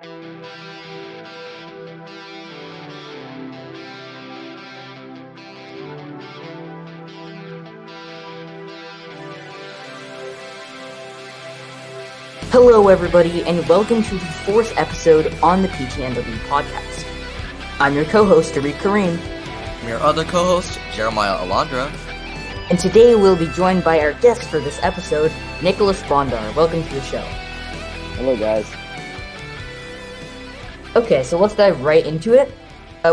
Hello, everybody, and welcome to the fourth episode on the PTNW podcast. I'm your co-host, Arik Karim. I'm your other co-host, Jeremiah Alondra. And today we'll be joined by our guest for this episode, Nicholas Bondar. Welcome to the show. Hello, guys. Okay, so let's dive right into it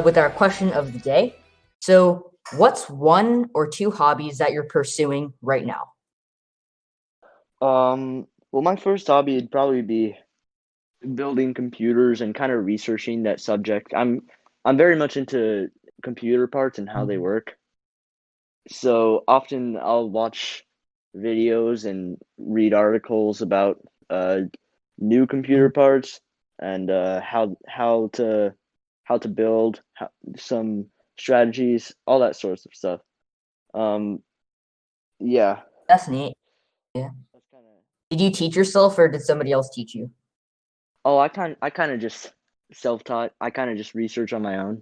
with our question of the day. So, what's one or two hobbies that you're pursuing right now? Well, my first hobby would probably be building computers and kind of researching that subject. I'm very much into computer parts and how they work. So often I'll watch videos and read articles about new computer parts and how to build some strategies, all that sorts of stuff. Yeah. That's neat. Yeah. Did you teach yourself, or did somebody else teach you? Oh, I kind of just self-taught. I kind of just research on my own.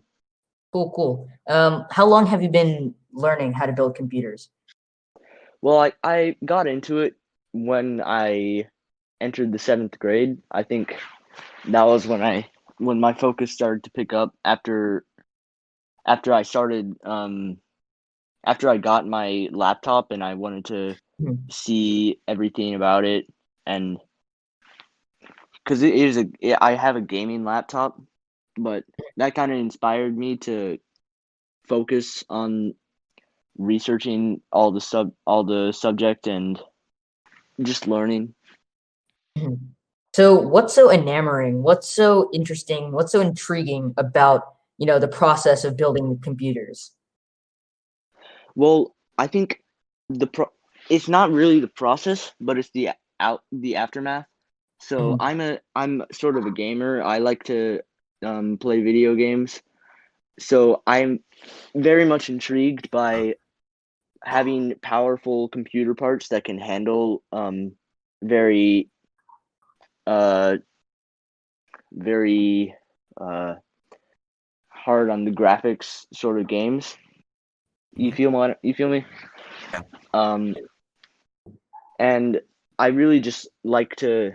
Cool. How long have you been learning how to build computers? Well, I got into it when I entered the 7th grade. I think that was when my focus started to pick up after I started after I got my laptop and I wanted to see everything about it, and because I have a gaming laptop, but that kind of inspired me to focus on researching all the subject and just learning. So what's so enamoring, what's so interesting, what's so intriguing about, the process of building computers? Well, I think it's not really the process, but it's the aftermath. So I'm sort of a gamer. I like to play video games. So I'm very much intrigued by having powerful computer parts that can handle very hard on the graphics sort of games. You feel me? And I really just like to.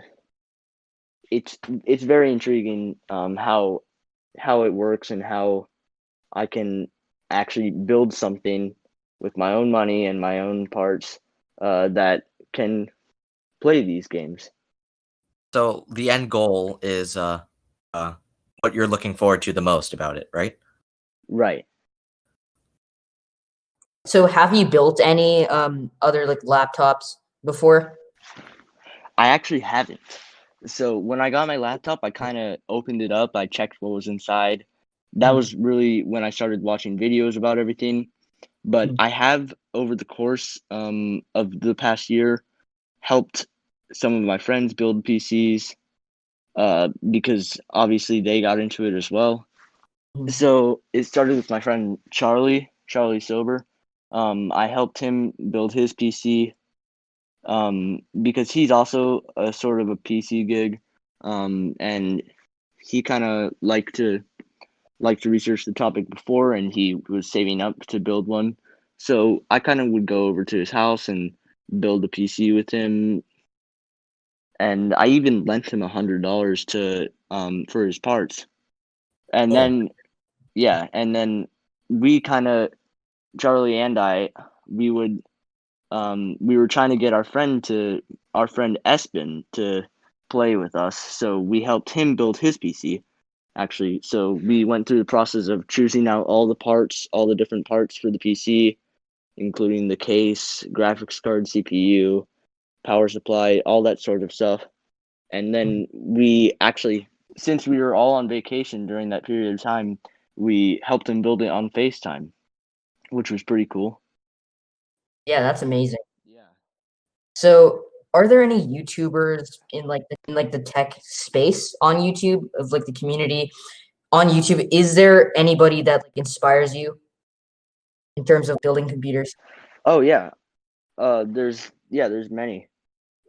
It's very intriguing how it works and how I can actually build something with my own money and my own parts that can play these games. So the end goal is what you're looking forward to the most about it, right? Right. So have you built any other laptops before? I actually haven't. So when I got my laptop, I kind of opened it up. I checked what was inside. That was really when I started watching videos about everything. But I have, over the course of the past year, helped some of my friends build PCs because obviously they got into it as well. So it started with my friend Charlie Sober. I helped him build his PC because he's also a sort of a PC gig, and he kind of liked to research the topic before, and he was saving up to build one. So I kind of would go over to his house and build a PC with him, and I even lent him $100 to for his parts. And then we kind of, Charlie and I, we would we were trying to get our friend Espen to play with us, so we helped him build his PC. Actually, so we went through the process of choosing out all the different parts for the PC, including the case, graphics card, CPU, power supply, all that sort of stuff. And then we actually, since we were all on vacation during that period of time, we helped him build it on FaceTime, which was pretty cool. Yeah, that's amazing. Yeah. So are there any YouTubers in the tech space on YouTube, of the community on YouTube? Is there anybody that inspires you in terms of building computers? Oh yeah. There's many.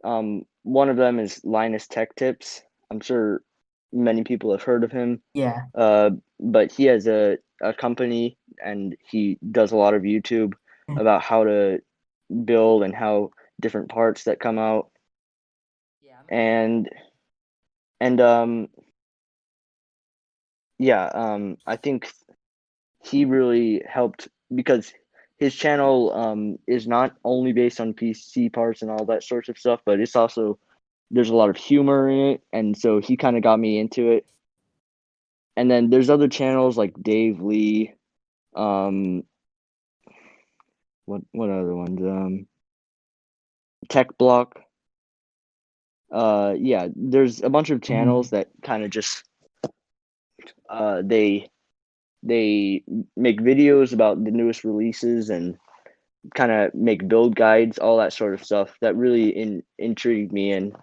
One of them is Linus Tech Tips. I'm sure many people have heard of him. Yeah. But he has a company, and he does a lot of YouTube about how to build and how different parts that come out. Yeah. And I think he really helped because his channel is not only based on PC parts and all that sorts of stuff, but it's also there's a lot of humor in it, and so he kind of got me into it. And then there's other channels like Dave Lee, what other ones? Tech Block. Yeah, there's a bunch of channels that kind of just they make videos about the newest releases and kind of make build guides, all that sort of stuff that really intrigued me and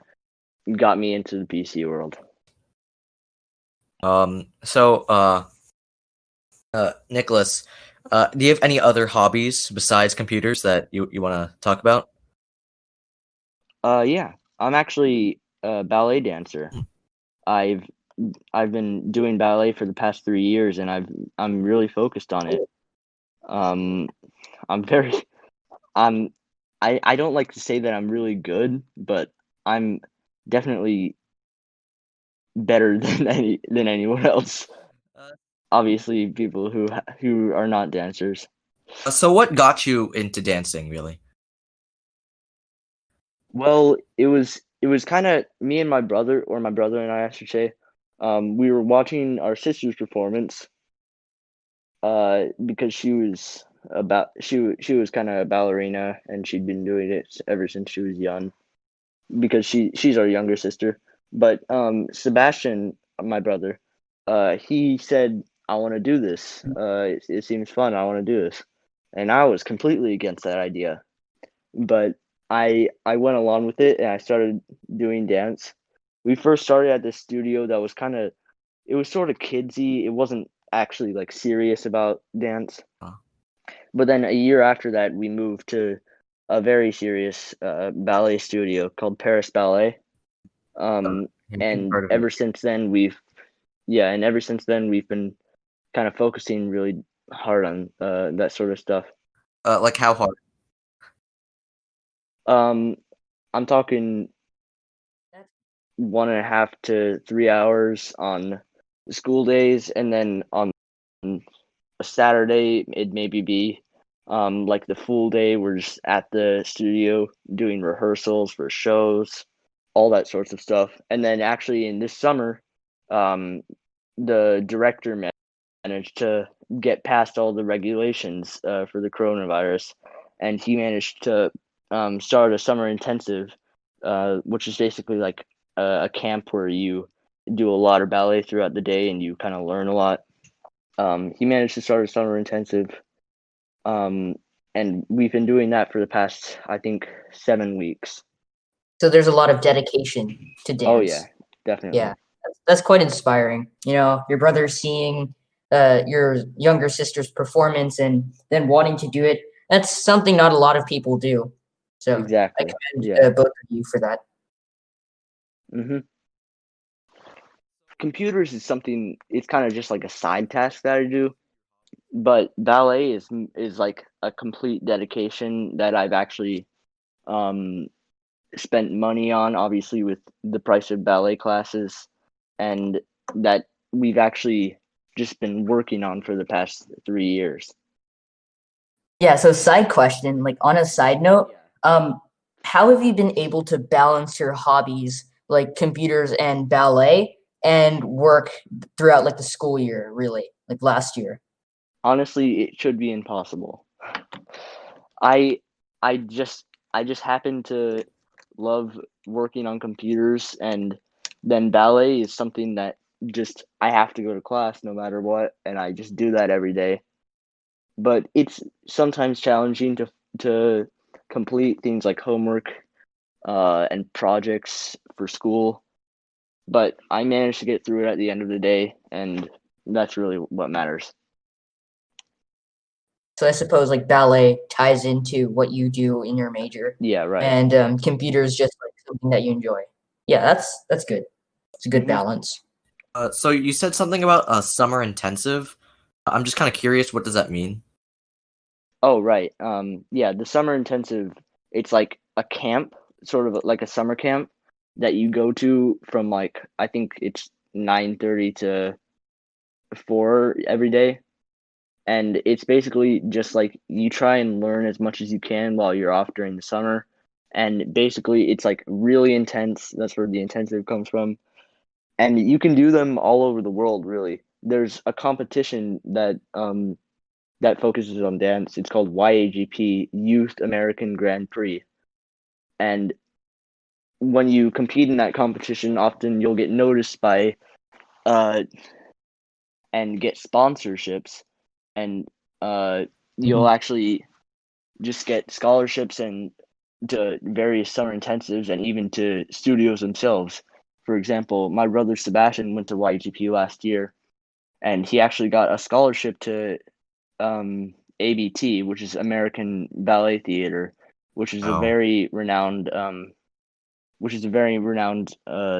got me into the PC world. Nicholas, do you have any other hobbies besides computers that you want to talk about? Yeah, I'm actually a ballet dancer. I've been doing ballet for the past 3 years, and I'm really focused on it. I'm very I don't like to say that I'm really good, but I'm definitely better than anyone else. Obviously, people who are not dancers. So what got you into dancing, really? Well, it was kind of me and my brother, or my brother and I should say. We were watching our sister's performance. Because she was she was kind of a ballerina, and she'd been doing it ever since she was young. Because she's our younger sister. But Sebastian, my brother, he said, "I want to do this. It seems fun. I want to do this," and I was completely against that idea. But I went along with it, and I started doing dance. We first started at this studio that was it was sort of kidsy. It wasn't actually like serious about dance. But then a year after that, we moved to a very serious ballet studio called Paris Ballet. And ever since then we've been kind of focusing really hard on that sort of stuff. Like how hard? I'm talking 1.5 to 3 hours on school days, and then on a Saturday it'd maybe be like the full day. We're just at the studio doing rehearsals for shows, all that sorts of stuff. And then actually in this summer, the director managed to get past all the regulations for the coronavirus, and he managed to start a summer intensive, which is basically like a camp where you do a lot of ballet throughout the day and you kind of learn a lot. He managed to start a summer intensive, and we've been doing that for the past, I think, 7 weeks. So there's a lot of dedication to dance. Oh yeah, definitely. Yeah, that's quite inspiring. You know, your brother seeing your younger sister's performance and then wanting to do it. That's something not a lot of people do. So exactly. I commend both of you for that. Mm-hmm. Computers is something, it's kind of just like a side task that I do, but ballet is like a complete dedication that I've actually spent money on, obviously with the price of ballet classes, and that we've actually just been working on for the past 3 years. Yeah, so side question, like on a side note, how have you been able to balance your hobbies like computers and ballet and work throughout like the school year, really, like last year? Honestly, it should be impossible. I just happen to love working on computers, and then ballet is something that just I have to go to class no matter what, and I just do that every day. But it's sometimes challenging to complete things like homework and projects for school, but I managed to get through it at the end of the day, and that's really what matters. So I suppose like ballet ties into what you do in your major. Yeah, right. And computers just like something that you enjoy. Yeah, that's good. It's a good balance. So you said something about a summer intensive. I'm just kind of curious, what does that mean? Oh, right. Yeah, the summer intensive, it's like a camp, sort of like a summer camp that you go to from like I think it's 9:30 to 4 every day. And it's basically just like you try and learn as much as you can while you're off during the summer. And basically it's like really intense. That's where the intensive comes from. And you can do them all over the world, really. There's a competition that focuses on dance. It's called YAGP, Youth American Grand Prix. And when you compete in that competition, often you'll get noticed by uh and get sponsorships, and you'll Mhm. actually just get scholarships and to various summer intensives and even to studios themselves. For example, my brother Sebastian went to YGP last year, and he actually got a scholarship to ABT, which is American Ballet Theater, which is a Oh, very renowned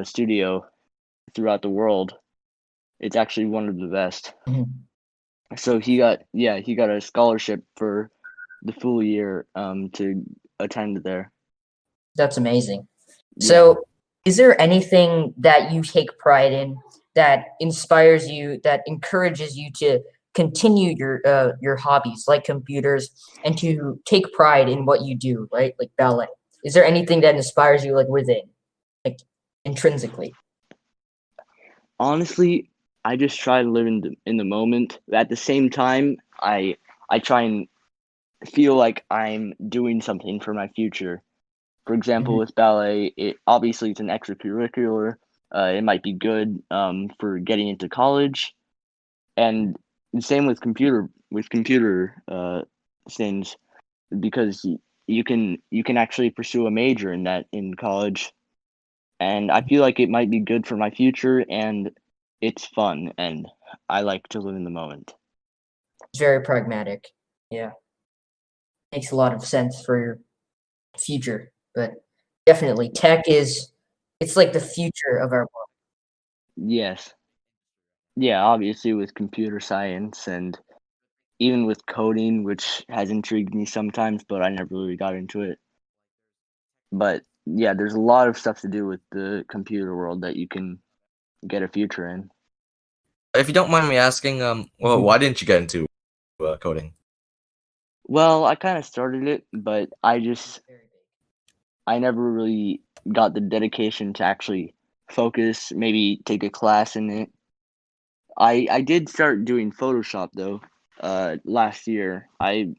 studio throughout the world. It's actually one of the best. Mhm. So he got a scholarship for the full year to attend there. That's amazing. Yeah. So, is there anything that you take pride in that inspires you, that encourages you to continue your hobbies like computers and to take pride in what you do, right? Like ballet. Is there anything that inspires you like within, like intrinsically? Honestly, I just try to live in the moment. At the same time, I try and feel like I'm doing something for my future. For example, Mhm. with ballet, it obviously it's an extracurricular. It might be good for getting into college, and the same with computer things, because you can actually pursue a major in that in college, and I feel like it might be good for my future, and it's fun, and I like to live in the moment. It's very pragmatic. Yeah, makes a lot of sense for your future, but definitely tech is it's like the future of our world. Yes, yeah, obviously with computer science and even with coding, which has intrigued me sometimes, but I never really got into it. But yeah, there's a lot of stuff to do with the computer world that you can get a future in. if you don't mind me asking, well, Mhm. why didn't you get into coding? Well, I kind of started it, but I never really got the dedication to actually focus, maybe take a class in it. I did start doing Photoshop though, last year. I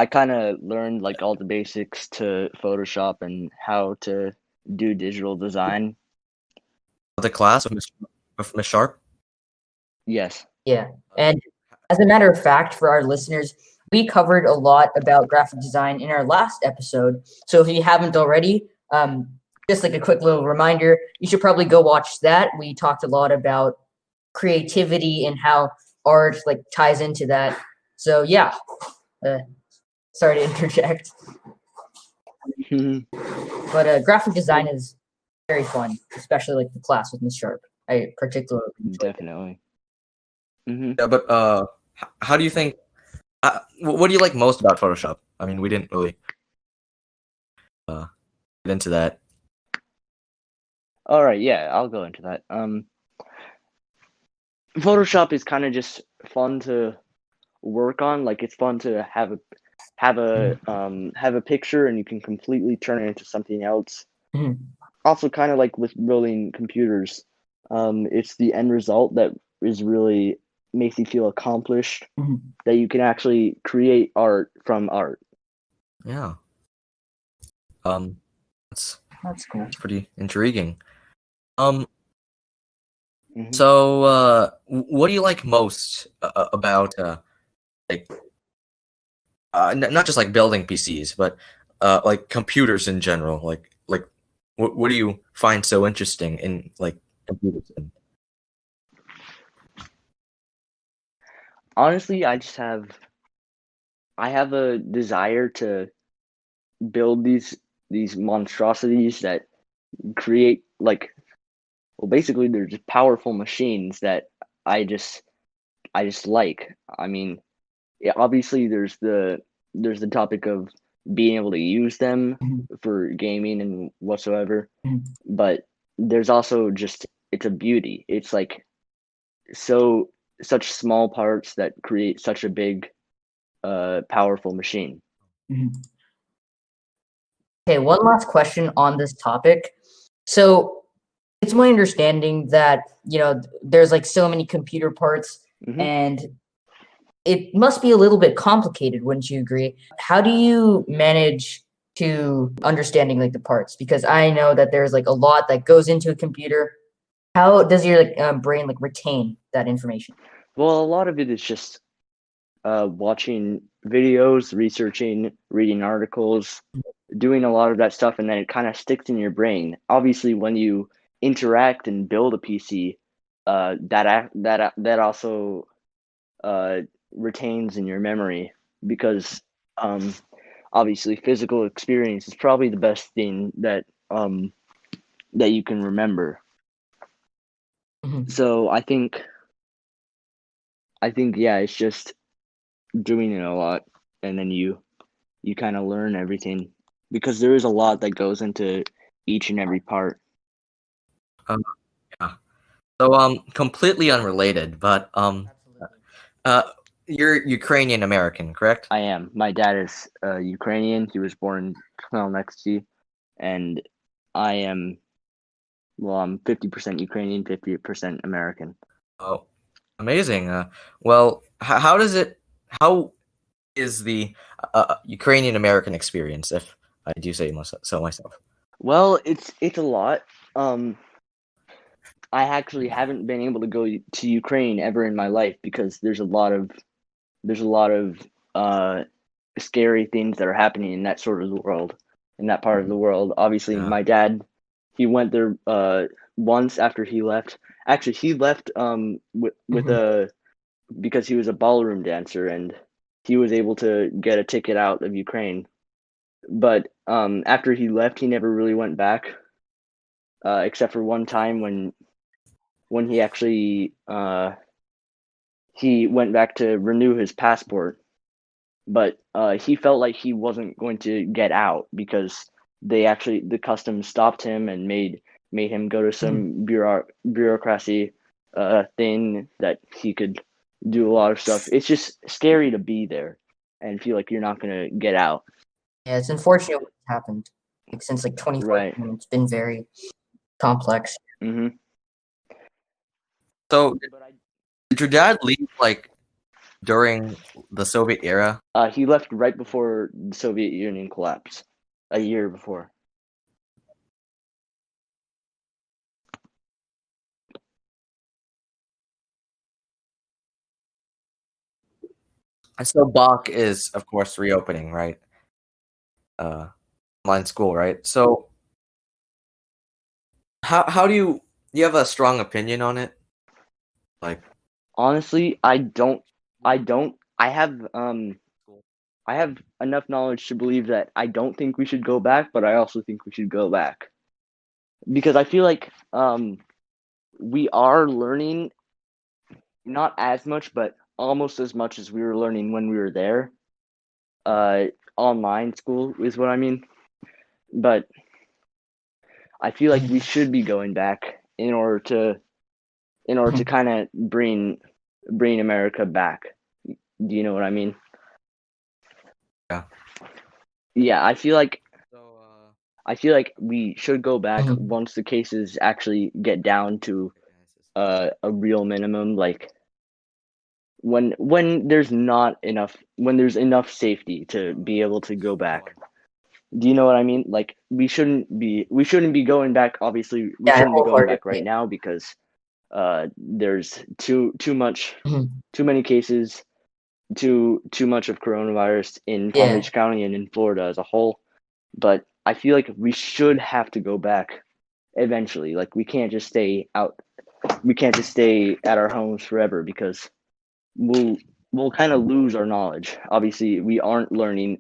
kind of learned like all the basics to Photoshop and how to do digital design. The class with Miss Sharp? Yes. Yeah, and as a matter of fact, for our listeners, we covered a lot about graphic design in our last episode. So if you haven't already, just like a quick little reminder, you should probably go watch that. We talked a lot about creativity and how art like ties into that. So yeah, uh, sorry to interject, but graphic design is very fun, especially like the class with Miss Sharp. I particularly enjoyed it. Definitely. Hmm. Yeah, but how do you think? What do you like most about Photoshop? I mean, we didn't really uh, get into that. All right, yeah, I'll go into that. Photoshop is kind of just fun to work on. Like it's fun to have a picture and you can completely turn it into something else. Mhm. Also, kind of like with building computers, it's the end result that is really makes you feel accomplished. Mhm. That you can actually create art from art. Yeah. Um, that's That's cool. that's pretty intriguing. Um, Hmm. so what do you like most about like not just like building PCs, but like computers in general? Like what do you find so interesting in like computers? Honestly, I have a desire to build these monstrosities that create like Well, basically, they're just powerful machines that I just like. I mean, yeah, obviously there's the topic of being able to use them Mhm. for gaming and whatsoever, Mhm. but there's also just it's a beauty. It's like such small parts that create such a big powerful machine. Mhm. Okay, one last question on this topic. So it's my understanding that, there's like so many computer parts Hmm. and it must be a little bit complicated, wouldn't you agree? How do you manage to understanding like the parts? Because I know that there's like a lot that goes into a computer. How does your brain like retain that information? Well, a lot of it is just watching videos, researching, reading articles, doing a lot of that stuff, and then it kind of sticks in your brain. Obviously, when you interact and build a PC, that also uh, retains in your memory because um, obviously physical experience is probably the best thing that you can remember. Mhm. So I think yeah, it's just doing it a lot, and then you kind of learn everything because there is a lot that goes into each and every part. Um, yeah. So completely unrelated, but Absolutely. uh, you're Ukrainian American, correct? I am. My dad is Ukrainian. He was born in Khmelnytskyi, and I am. Well, I'm 50% Ukrainian, 50% American. Oh, amazing. Well, how does it? How is the Ukrainian American experience, if I do say so myself? Well, it's a lot. Um, I actually haven't been able to go to Ukraine ever in my life because there's a lot of uh, scary things that are happening in that sort of the world, in that part of the world. Obviously, Yeah. my dad, he went there once after he left. Actually, he left with Mhm. a because he was a ballroom dancer and he was able to get a ticket out of Ukraine. But after he left, he never really went back, except for one time when he actually he went back to renew his passport, but he felt like he wasn't going to get out because the customs stopped him and made him go to Mhm. some bureaucracy thing that he could do a lot of stuff. It's just scary to be there and feel like you're not gonna get out. Yeah, it's unfortunate what's happened. Like since like Right. 2014, it's been very complex. Mm-hmm. So But did your dad leave like during the Soviet era? he left right before the Soviet Union collapsed, a year before. And so Bach is, of course, reopening, right? Uh, online school, right? So how do you have a strong opinion on it? Like, Honestly, I don't. I have enough knowledge to believe that I don't think we should go back, but I also think we should go back because I feel like we are learning not as much, but almost as much as we were learning when we were there. Uh, Online school is what I mean, but I feel like we Mhm. should be going back in order to Mhm. kind of bring America back. Do you know what I mean? yeah. Yeah, So I feel like we should go back Mhm. once the cases actually get down to a real minimum, like when there's enough safety to be able to go back. Do you know what I mean? Like we shouldn't be going back. Obviously, we Yeah, I shouldn't be going back right wholeheartedly. now because there's Mhm. too many cases, too much of coronavirus in Palm Yeah. Beach County and in Florida as a whole. But I feel like we should have to go back eventually. Like we can't just stay at our homes forever because we'll kind of lose our knowledge. Obviously, we aren't learning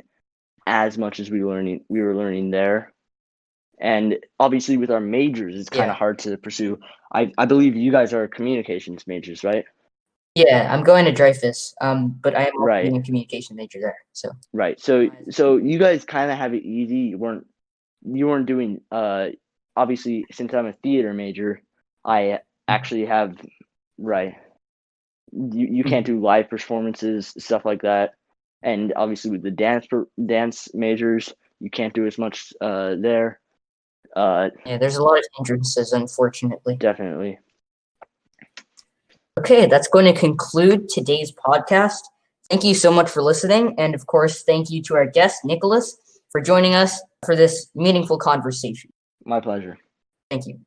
as much as we were learning there, And obviously with our majors, it's kind of hard to pursue. I believe you guys are communications majors, right? Yeah, I'm going to Dreyfus, but I am also Right. doing a communication major there. So Right. So you guys kind of have it easy. You weren't doing obviously, since I'm a theater major, I actually have right. You can't do live performances, stuff like that. And obviously with the dance majors, you can't do as much there. yeah, there's a lot of hindrances, unfortunately. Definitely. Okay, that's going to conclude today's podcast. Thank you so much for listening. And of course, thank you to our guest, Nicholas, for joining us for this meaningful conversation. My pleasure. Thank you.